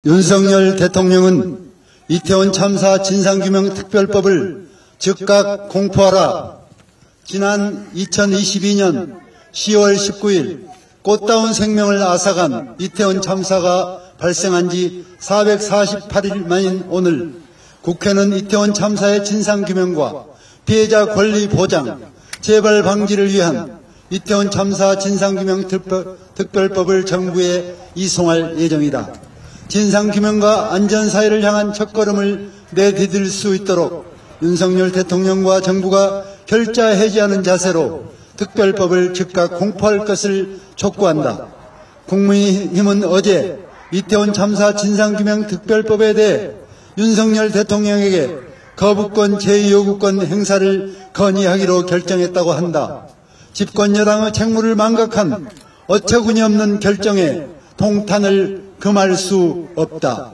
윤석열 대통령은 이태원 참사 진상규명특별법을 즉각 공포하라. 지난 2022년 10월 19일 꽃다운 생명을 앗아간 이태원 참사가 발생한 지 448일 만인 오늘 국회는 이태원 참사의 진상규명과 피해자 권리 보장, 재발 방지를 위한 이태원 참사 진상규명특별법을 정부에 이송할 예정이다. 진상규명과 안전사회를 향한 첫걸음을 내디딜 수 있도록 윤석열 대통령과 정부가 결자해지하는 자세로 특별법을 즉각 공포할 것을 촉구한다. 국민의힘은 어제 이태원 참사 진상규명특별법에 대해 윤석열 대통령에게 거부권 제2요구권 행사를 건의하기로 결정했다고 한다. 집권 여당의 책무를 망각한 어처구니 없는 결정에 통탄을 금할 수 없다.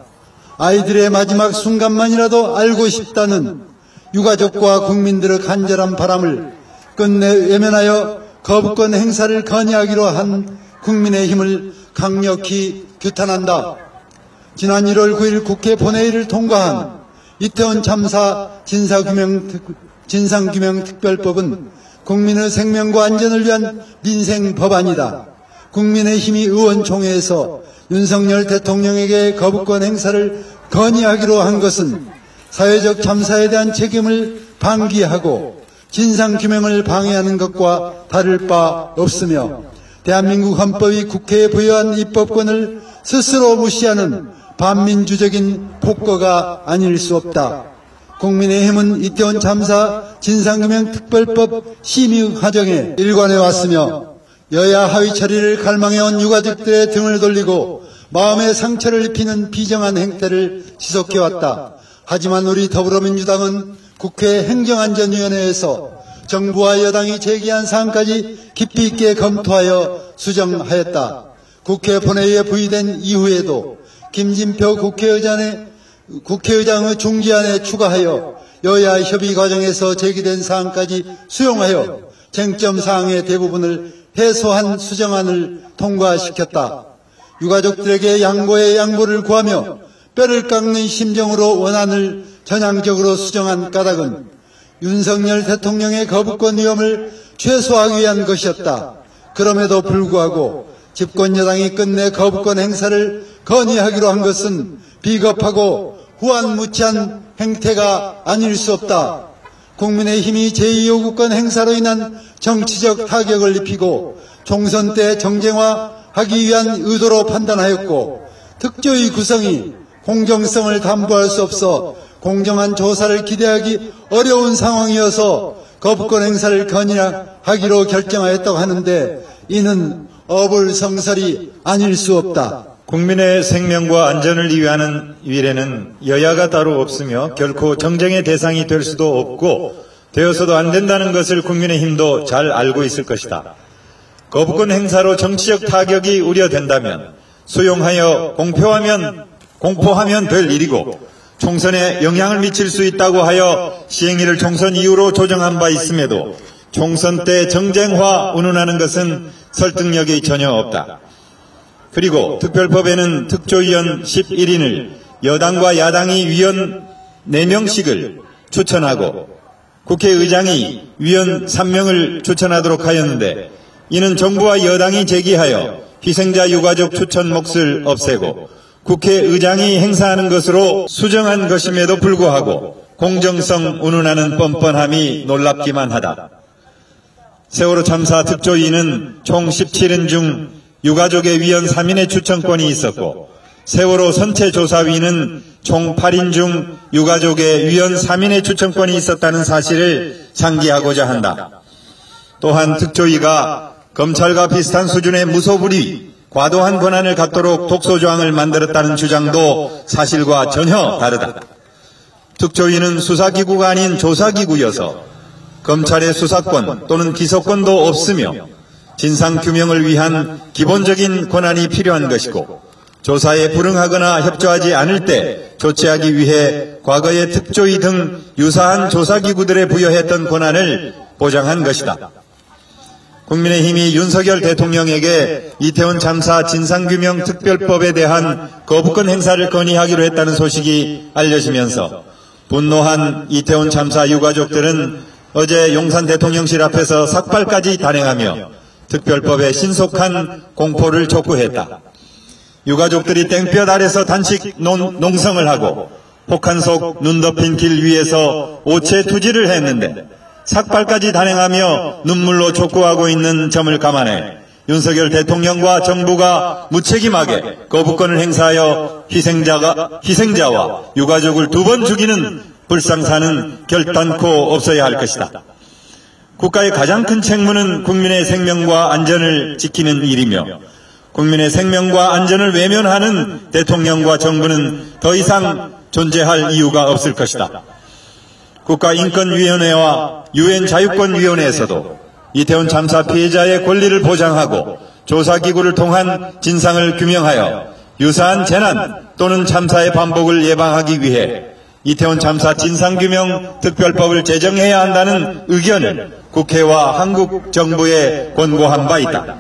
아이들의 마지막 순간만이라도 알고 싶다는 유가족과 국민들의 간절한 바람을 끝내 외면하여 거부권 행사를 건의하기로 한 국민의힘을 강력히 규탄한다. 지난 1월 9일 국회 본회의를 통과한 이태원 참사 진상규명특별법은 국민의 생명과 안전을 위한 민생 법안이다. 국민의힘이 의원총회에서 윤석열 대통령에게 거부권 행사를 건의하기로 한 것은 사회적 참사에 대한 책임을 방기하고 진상규명을 방해하는 것과 다를 바 없으며 대한민국 헌법이 국회에 부여한 입법권을 스스로 무시하는 반민주적인 폭거가 아닐 수 없다. 국민의힘은 이태원 참사 진상규명특별법 심의 과정에 일관해 왔으며 여야 하위 처리를 갈망해온 유가족들의 등을 돌리고 마음의 상처를 입히는 비정한 행태를 지속해왔다. 하지만 우리 더불어민주당은 국회 행정안전위원회에서 정부와 여당이 제기한 사안까지 깊이 있게 검토하여 수정하였다. 국회 본회의에 부의된 이후에도 김진표 국회의장의 중지안에 추가하여 여야 협의 과정에서 제기된 사안까지 수용하여 쟁점 사항의 대부분을 해소한 수정안을 통과시켰다. 유가족들에게 양보의 양보를 구하며 뼈를 깎는 심정으로 원안을 전향적으로 수정한 까닭은 윤석열 대통령의 거부권 위험을 최소화하기 위한 것이었다. 그럼에도 불구하고 집권 여당이 끝내 거부권 행사를 건의하기로 한 것은 비겁하고 후안무치한 행태가 아닐 수 없다. 국민의힘이 제2요구권 행사로 인한 정치적 타격을 입히고 총선 때 정쟁화하기 위한 의도로 판단하였고 특조위 구성이 공정성을 담보할 수 없어 공정한 조사를 기대하기 어려운 상황이어서 거부권 행사를 건의하기로 결정하였다고 하는데 이는 어불성설이 아닐 수 없다. 국민의 생명과 안전을 위하는 위례는 여야가 따로 없으며 결코 정쟁의 대상이 될 수도 없고 되어서도 안 된다는 것을 국민의힘도 잘 알고 있을 것이다. 거부권 행사로 정치적 타격이 우려된다면 수용하여 공포하면 될 일이고 총선에 영향을 미칠 수 있다고 하여 시행일을 총선 이후로 조정한 바 있음에도 총선 때 정쟁화 운운하는 것은 설득력이 전혀 없다. 그리고 특별법에는 특조위원 11인을 여당과 야당이 위원 4명씩을 추천하고 국회의장이 위원 3명을 추천하도록 하였는데 이는 정부와 여당이 제기하여 희생자 유가족 추천 몫을 없애고 국회의장이 행사하는 것으로 수정한 것임에도 불구하고 공정성 운운하는 뻔뻔함이 놀랍기만 하다. 세월호 참사 특조위는 총 17인 중 유가족의 위원 3인의 추천권이 있었고 세월호 선체조사위는 총 8인 중 유가족의 위원 3인의 추천권이 있었다는 사실을 상기하고자 한다. 또한 특조위가 검찰과 비슷한 수준의 무소불위, 과도한 권한을 갖도록 독소조항을 만들었다는 주장도 사실과 전혀 다르다. 특조위는 수사기구가 아닌 조사기구여서 검찰의 수사권 또는 기소권도 없으며 진상규명을 위한 기본적인 권한이 필요한 것이고 조사에 불응하거나 협조하지 않을 때 조치하기 위해 과거의 특조위 등 유사한 조사기구들에 부여했던 권한을 보장한 것이다. 국민의힘이 윤석열 대통령에게 이태원 참사 진상규명 특별법에 대한 거부권 행사를 건의하기로 했다는 소식이 알려지면서 분노한 이태원 참사 유가족들은 어제 용산 대통령실 앞에서 삭발까지 단행하며 특별법의 신속한 공포를 촉구했다. 유가족들이 땡볕 아래서 단식 농성을 하고 폭한 속 눈 덮인 길 위에서 오체 투지를 했는데 삭발까지 단행하며 눈물로 촉구하고 있는 점을 감안해 윤석열 대통령과 정부가 무책임하게 거부권을 행사하여 희생자와 유가족을 두 번 죽이는 불상사는 결단코 없어야 할 것이다. 국가의 가장 큰 책무는 국민의 생명과 안전을 지키는 일이며 국민의 생명과 안전을 외면하는 대통령과 정부는 더 이상 존재할 이유가 없을 것이다. 국가인권위원회와 유엔 자유권위원회에서도 이태원 참사 피해자의 권리를 보장하고 조사기구를 통한 진상을 규명하여 유사한 재난 또는 참사의 반복을 예방하기 위해 이태원 참사 진상규명 특별법을 제정해야 한다는 의견을 국회와 한국 정부에 권고한 바 있다.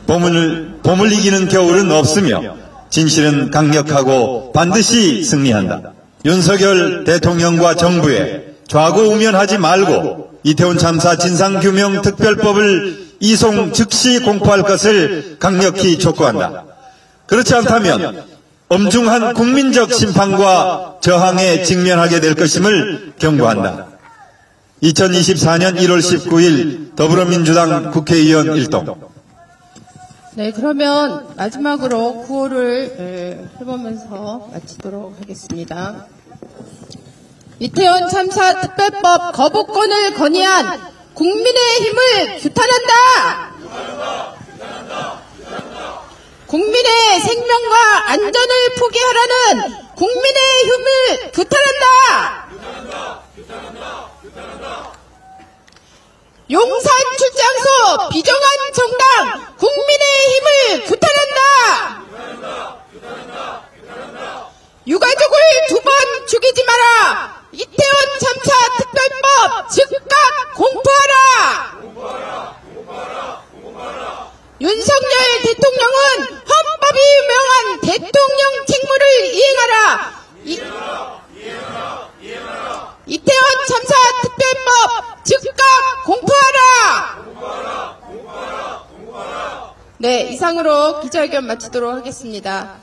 봄을 이기는 겨울은 없으며 진실은 강력하고 반드시 승리한다. 윤석열 대통령과 정부에 좌고우면하지 말고 이태원 참사 진상규명 특별법을 이송 즉시 공포할 것을 강력히 촉구한다. 그렇지 않다면 엄중한 국민적 심판과 저항에 직면하게 될 것임을 경고한다. 2024년 1월 19일 더불어민주당 국회의원 일동. 네, 그러면 마지막으로 구호를 해보면서 마치도록 하겠습니다. 이태원 참사 특별법 거부권을 건의한 국민의힘을 규탄한다! 국민의 생명과 안전을 포기하라는 국민의힘을 규탄한다! 용산 출장소 비정한 정당 국민의힘을 규탄한다! 유가족을 두 번 죽이지 마라! 이태원 참사 특별법 즉각 공포하라! 윤석열 대통령은 헌법이 명한 대통령 책무를 이행하라! 이태원 참사 특별법 즉각 공포하라! 네, 이상으로 기자회견 마치도록 하겠습니다.